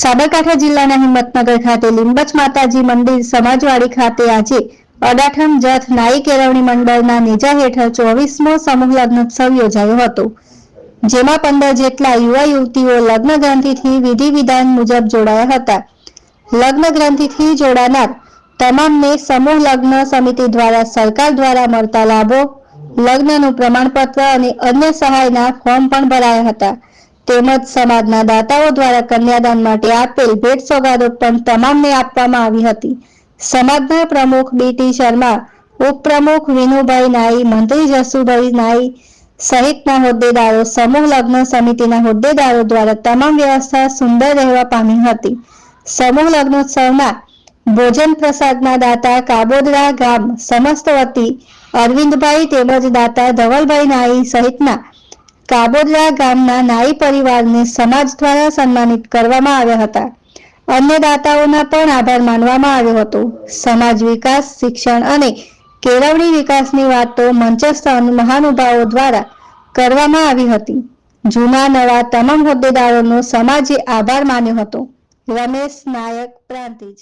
સાબરકાંઠા જિલ્લાના હિંમતનગર ખાતે લીંબચ માતાજી મંદિર સમાજવાડી ખાતે આજે અડાઠમ જથ નાઈ કેળવણી મંડળના નેજા હેઠળ 24મો સમૂહ લગ્નોત્સવ યોજાયો હતો, જેમાં 15 જેટલા યુવા યુવતીઓ લગ્ન ગ્રંથિથી વિધિ વિધાન મુજબ જોડાયા હતા। લગ્ન ગ્રંથિથી જોડાનાર તમામને સમૂહ લગ્ન સમિતિ દ્વારા સરકાર દ્વારા મળતા લાભો, લગ્નનું પ્રમાણપત્ર અને અન્ય સહાયના ફોર્મ પણ ભરાયા હતા। તેમજ સમાજના દાતાઓ દ્વારા કન્યાદાન માટે આપેલ ભેટ સોગાદો પણ તમામને આપવામાં આવી હતી। સમાજના પ્રમુખ બીટી શર્મા, ઉપપ્રમુખ વિનુભાઈ નાઈ, મંત્રી જસુભાઈ નાઈ સહિતના હોદ્દેદારો, સમૂહ લગ્ન સમિતિના હોદ્દેદારો દ્વારા તમામ વ્યવસ્થા સુંદર રહેવા પામી હતી। સમૂહ લગ્નોત્સવના ભોજન પ્રસાદના દાતા કાબોદરા ગામ સમસ્ત વતી અરવિંદભાઈ તેમજ દાતા ધવલભાઈ નાઈ સહિતના કાબોદરા ગામના નાઈ પરિવારને સમાજ દ્વારા સન્માનિત કરવામાં આવ્યા હતા। અન્ય દાતાઓના પણ આભાર માનવામાં આવ્યો હતો। સમાજ વિકાસ, શિક્ષણ અને કેળવણી વિકાસની વાતો મંચસ્થ મહાનુભાવો દ્વારા કરવામાં આવી હતી। જૂના નવા તમામ હોદ્દેદારોનો સમાજે આભાર માન્યો હતો। રમેશ નાયક, પ્રાંતિજ।